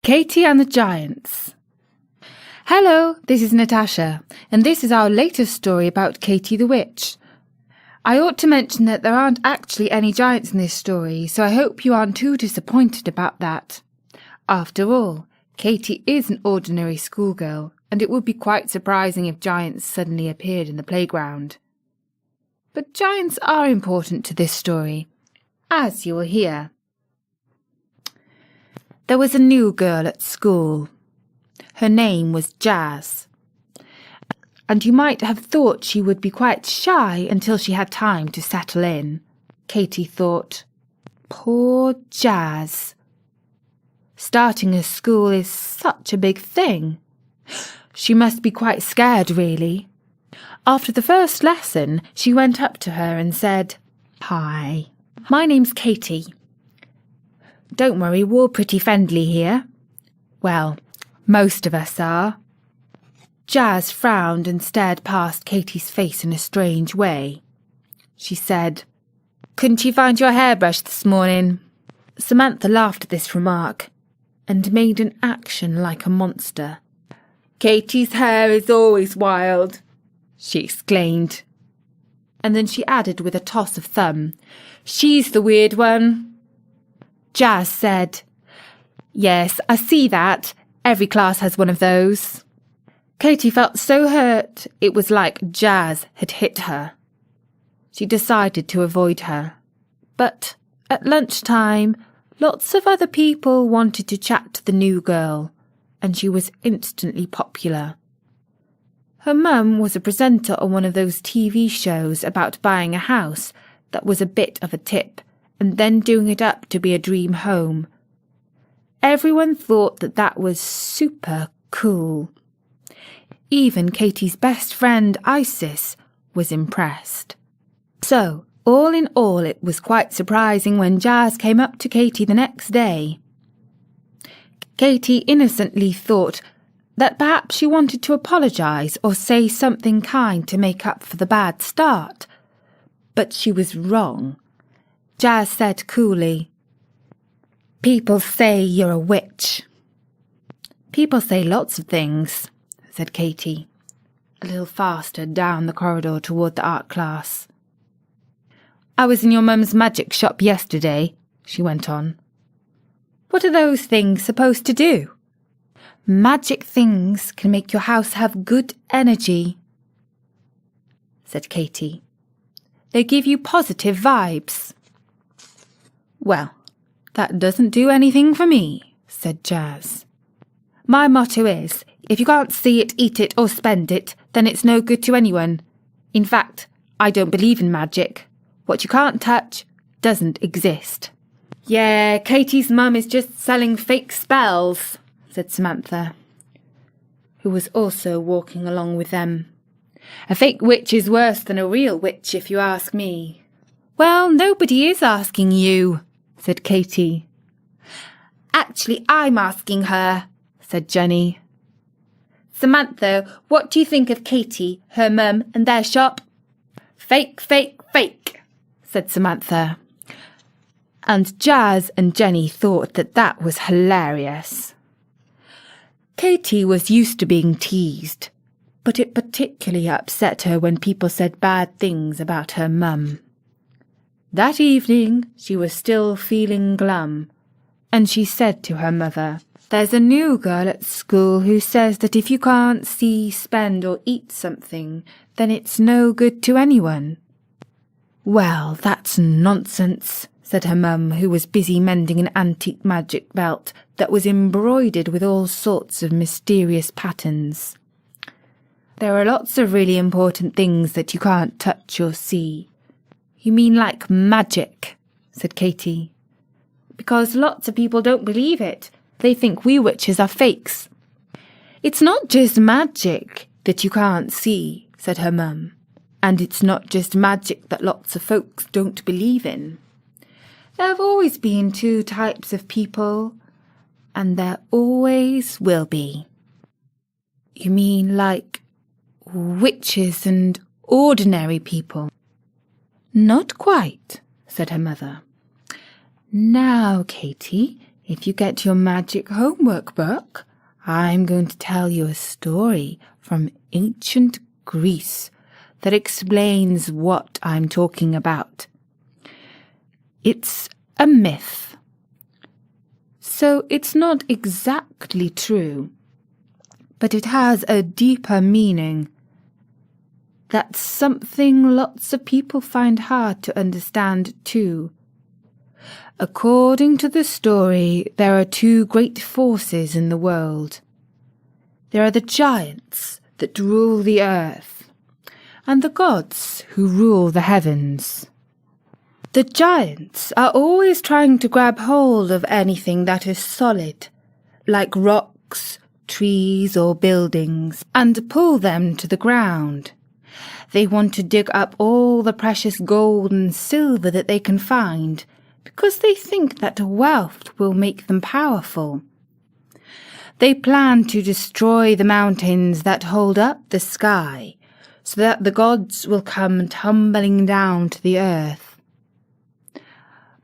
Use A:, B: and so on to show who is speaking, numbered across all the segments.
A: Katie and the Giants. Hello, this is Natasha, and this is our latest story about Katie the Witch. I ought to mention that there aren't actually any giants in this story, so I hope you aren't too disappointed about that. After all, Katie is an ordinary schoolgirl, and it would be quite surprising if giants suddenly appeared in the playground. But giants are important to this story, as you will hear. There was a new girl at school. Her name was Jazz. And you might have thought she would be quite shy until she had time to settle in. Katie thought, poor Jazz. Starting a school is such a big thing. She must be quite scared, really. After the first lesson, she went up to her and said, "Hi, my name's Katie. Don't worry, we're all pretty friendly here. Well, most of us are." Jazz frowned and stared past Katie's face in a strange way. She said, "Couldn't you find your hairbrush this morning?" Samantha laughed at this remark and made an action like a monster. "Katie's hair is always wild," she exclaimed. And then she added with a toss of thumb, "She's the weird one." Jazz said, "Yes, I see that. Every class has one of those." Katie felt so hurt it was like Jazz had hit her. She decided to avoid her. But at lunchtime, lots of other people wanted to chat to the new girl, and she was instantly popular. Her mum was a presenter on one of those TV shows about buying a house that was a bit of a tip and then doing it up to be a dream home. Everyone thought that that was super cool. Even Katie's best friend, Isis, was impressed. So, all in all, it was quite surprising when Jazz came up to Katie the next day. Katie innocently thought that perhaps she wanted to apologise or say something kind to make up for the bad start. But she was wrong. Jazz said coolly, "People say you're a witch." "People say lots of things," said Katie, a little faster down the corridor toward the art class. "I was in your mum's magic shop yesterday," she went on. "What are those things supposed to do?" "Magic things can make your house have good energy," said Katie. "They give you positive vibes." "Well, that doesn't do anything for me," said Jazz. "My motto is, if you can't see it, eat it, or spend it, then it's no good to anyone. In fact, I don't believe in magic. What you can't touch doesn't exist." "Yeah, Katie's mum is just selling fake spells," said Samantha, who was also walking along with them. "A fake witch is worse than a real witch, if you ask me." "Well, nobody is asking you," said Katie. "Actually, I'm asking her," said Jenny. "Samantha, what do you think of Katie, her mum, and their shop?" "Fake, fake, fake," said Samantha. And Jazz and Jenny thought that that was hilarious. Katie was used to being teased, but it particularly upset her when people said bad things about her mum. That evening she was still feeling glum, and she said to her mother, "There's a new girl at school who says that if you can't see, spend or eat something, then it's no good to anyone." "Well, that's nonsense," said her mum, who was busy mending an antique magic belt that was embroidered with all sorts of mysterious patterns. "There are lots of really important things that you can't touch or see." "You mean like magic?" said Katie. "Because lots of people don't believe it. They think we witches are fakes." "It's not just magic that you can't see," said her mum. "And it's not just magic that lots of folks don't believe in. There have always been two types of people, and there always will be." "You mean like witches and ordinary people?" "Not quite," said her mother. "Now, Katie, If you get your magic homework book, I'm going to tell you a story from ancient Greece that explains what I'm talking about. It's a myth, so it's not exactly true, but it has a deeper meaning. That's something lots of people find hard to understand too. According to the story, there are two great forces in the world. There are the giants that rule the earth, and the gods who rule the heavens. The giants are always trying to grab hold of anything that is solid, like rocks, trees, or buildings, and pull them to the ground. They want to dig up all the precious gold and silver that they can find, because they think that wealth will make them powerful. They plan to destroy the mountains that hold up the sky, so that the gods will come tumbling down to the earth.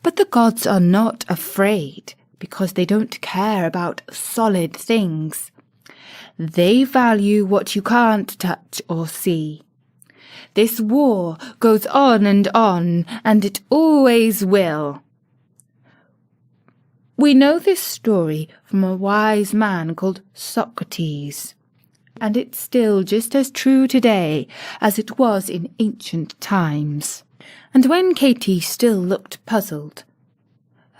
A: But the gods are not afraid, because they don't care about solid things. They value what you can't touch or see. This war goes on, and it always will. We know this story from a wise man called Socrates, and it's still just as true today as it was in ancient times. And when Katie still looked puzzled,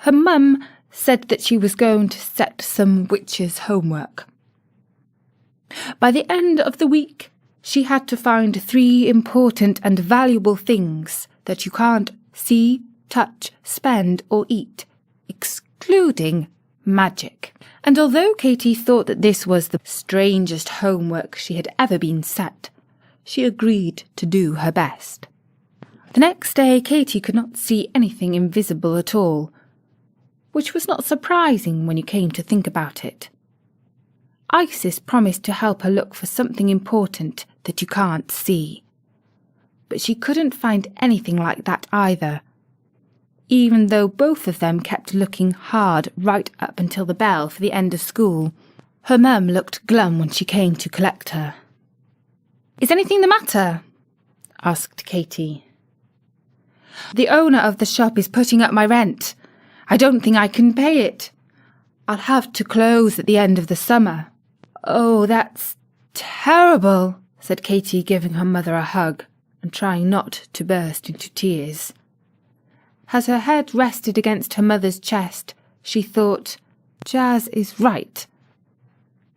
A: her mum said that she was going to set some witches' homework. By the end of the week, she had to find 3 important and valuable things that you can't see, touch, spend, or eat, excluding magic. And although Katie thought that this was the strangest homework she had ever been set, she agreed to do her best. The next day, Katie could not see anything invisible at all, which was not surprising when you came to think about it. Isis promised to help her look for something important that you can't see, but she couldn't find anything like that either, even though both of them kept looking hard right up until the bell for the end of school. Her mum looked glum when she came to collect her. "Is anything the matter?" asked Katie. "The owner of the shop is putting up my rent. I don't think I can pay it. I'll have to close at the end of the summer." "Oh, that's terrible," said Katie, giving her mother a hug and trying not to burst into tears. As her head rested against her mother's chest, she thought, Jazz is right.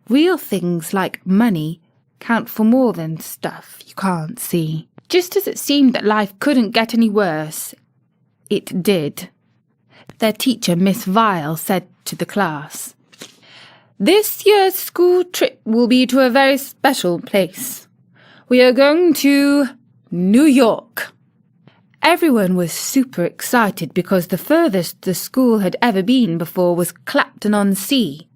A: Real things like money count for more than stuff you can't see. Just as it seemed that life couldn't get any worse, it did. Their teacher, Miss Vile, said to the class, "This year's school trip will be to a very special place. We are going to New York." Everyone was super excited because the furthest the school had ever been before was Clapton-on-Sea.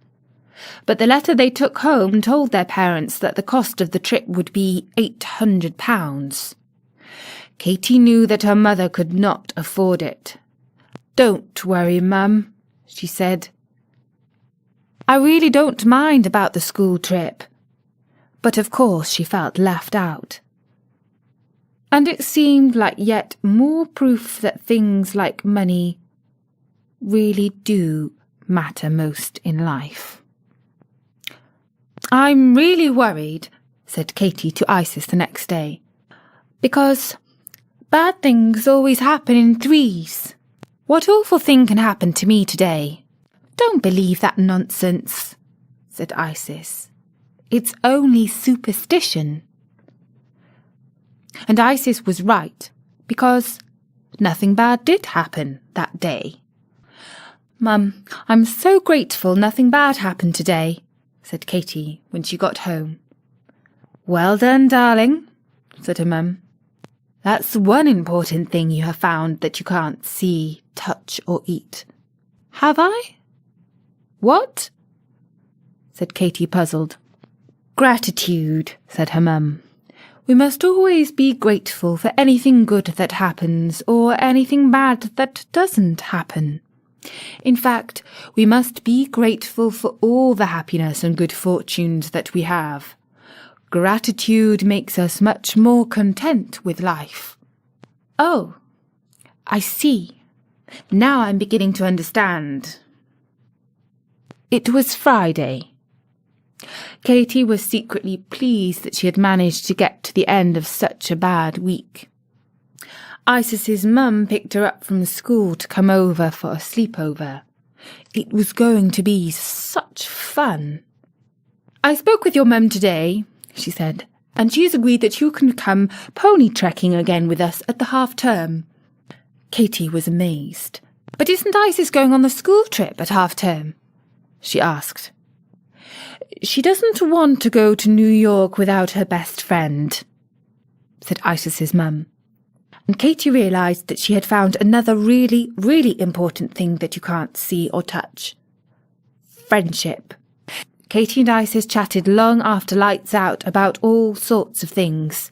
A: But the letter they took home told their parents that the cost of the trip would be £800. Katie knew that her mother could not afford it. "Don't worry, Mum," she said. "I really don't mind about the school trip." But of course she felt left out. And it seemed like yet more proof that things like money really do matter most in life. "I'm really worried," said Katie to Isis the next day, "because bad things always happen in threes. What awful thing can happen to me today?" "Don't believe that nonsense," said Isis. "It's only superstition." And Isis was right, because nothing bad did happen that day. "Mum, I'm so grateful nothing bad happened today," said Katie when she got home. "Well done, darling," said her mum. "That's one important thing you have found that you can't see, touch, or eat." "Have I? What?" said Katie, puzzled. "Gratitude," said her mum. "We must always be grateful for anything good that happens or anything bad that doesn't happen. In fact, we must be grateful for all the happiness and good fortunes that we have. Gratitude makes us much more content with life." "Oh, I see. Now I'm beginning to understand." It was Friday. Katie was secretly pleased that she had managed to get to the end of such a bad week. Isis's mum picked her up from school to come over for a sleepover. It was going to be such fun. "I spoke with your mum today," she said, "and she's agreed that you can come pony trekking again with us at the half-term." Katie was amazed. "But isn't Isis going on the school trip at half-term?" she asked. "She doesn't want to go to New York without her best friend," said Isis's mum. And Katie realised that she had found another really, really important thing that you can't see or touch. Friendship. Katie and Isis chatted long after lights out about all sorts of things,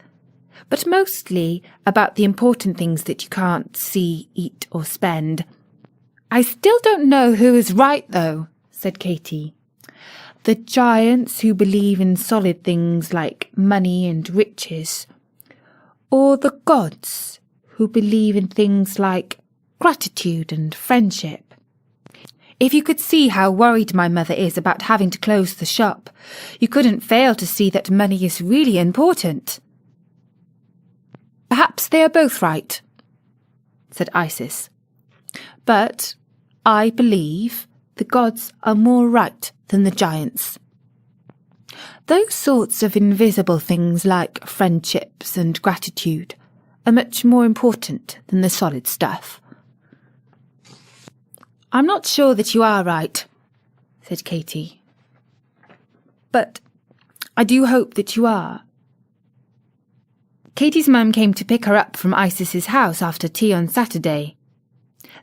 A: but mostly about the important things that you can't see, eat or spend. "I still don't know who is right, though," said Katie. "The giants who believe in solid things like money and riches, or the gods who believe in things like gratitude and friendship. If you could see how worried my mother is about having to close the shop, you couldn't fail to see that money is really important." "Perhaps they are both right," said Isis. "But I believe the gods are more right than the giants. Those sorts of invisible things like friendships and gratitude are much more important than the solid stuff." "I'm not sure that you are right," said Katie. "But I do hope that you are." Katie's mum came to pick her up from Isis's house after tea on Saturday.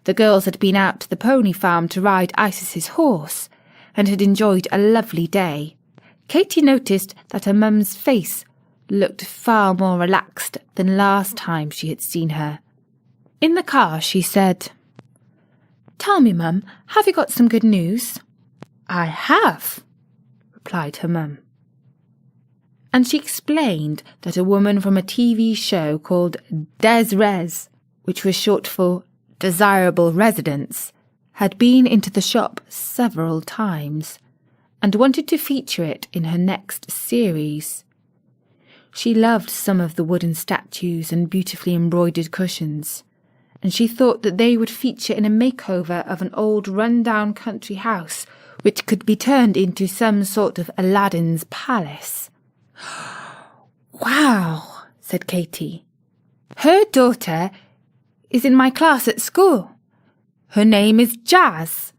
A: The girls had been out to the pony farm to ride Isis's horse and had enjoyed a lovely day. Katie noticed that her mum's face looked far more relaxed than last time she had seen her. In the car, she said, "Tell me, Mum, have you got some good news?" "I have," replied her mum. And she explained that a woman from a TV show called Des Res, which was short for Desirable Residents, had been into the shop several times and wanted to feature it in her next series. She loved some of the wooden statues and beautifully embroidered cushions, and she thought that they would feature in a makeover of an old run-down country house which could be turned into some sort of Aladdin's palace. "Wow," said Katie. "Her daughter is in my class at school. Her name is Jazz.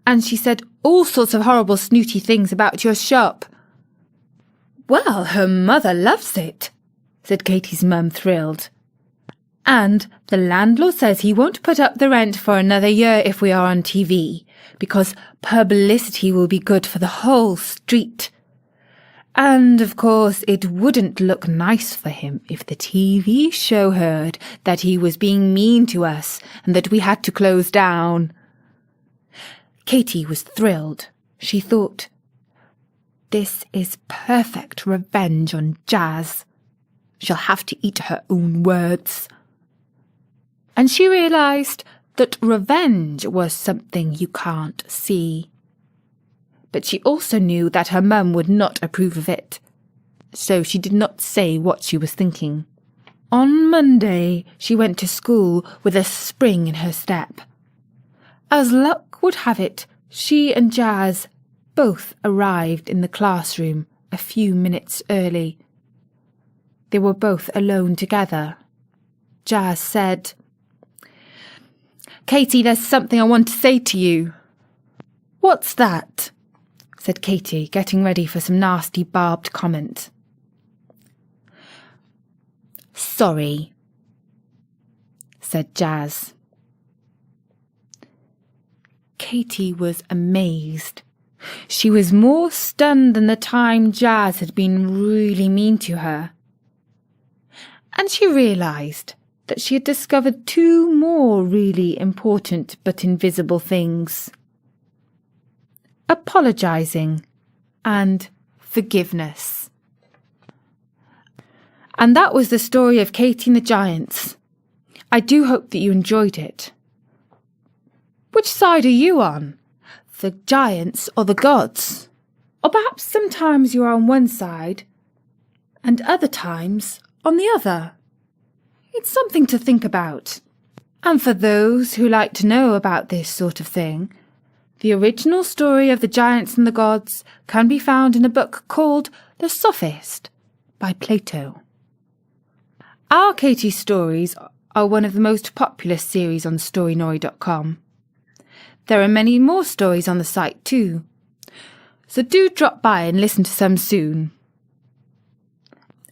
A: And she said all sorts of horrible snooty things about your shop." "Well, her mother loves it," said Katie's mum, thrilled. "And the landlord says he won't put up the rent for another year if we are on TV, because publicity will be good for the whole street. And, of course, it wouldn't look nice for him if the TV show heard that he was being mean to us and that we had to close down." Katie was thrilled. She thought, "This is perfect revenge on Jazz. She'll have to eat her own words." And she realised that revenge was something you can't see. But she also knew that her mum would not approve of it, so she did not say what she was thinking. On Monday, she went to school with a spring in her step. As luck would have it, she and Jazz both arrived in the classroom a few minutes early. They were both alone together. Jazz said, "Katie, there's something I want to say to you." "What's that?" said Katie, getting ready for some nasty barbed comment. "Sorry," said Jazz. Katie was amazed. She was more stunned than the time Jazz had been really mean to her. And she realised that she had discovered 2 more really important but invisible things: apologizing and forgiveness. And that was the story of Katie and the Giants. I do hope that you enjoyed it. Which side are you on? The giants or the gods? Or perhaps sometimes you're on one side and other times on the other. It's something to think about. And for those who like to know about this sort of thing, the original story of the giants and the gods can be found in a book called The Sophist by Plato. Our Katie stories are one of the most popular series on storynori.com. There are many more stories on the site too, so do drop by and listen to some soon.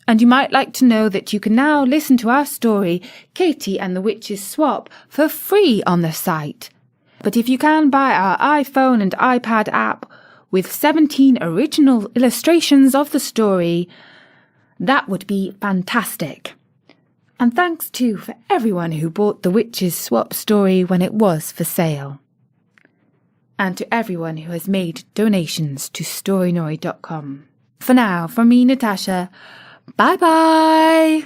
A: And you might like to know that you can now listen to our story, Katie and the Witch's Swap, for free on the site. But if you can buy our iPhone and iPad app with 17 original illustrations of the story, that would be fantastic. And thanks too for everyone who bought the Witch's Swap story when it was for sale. And to everyone who has made donations to storynori.com. For now, from me, Natasha, bye-bye!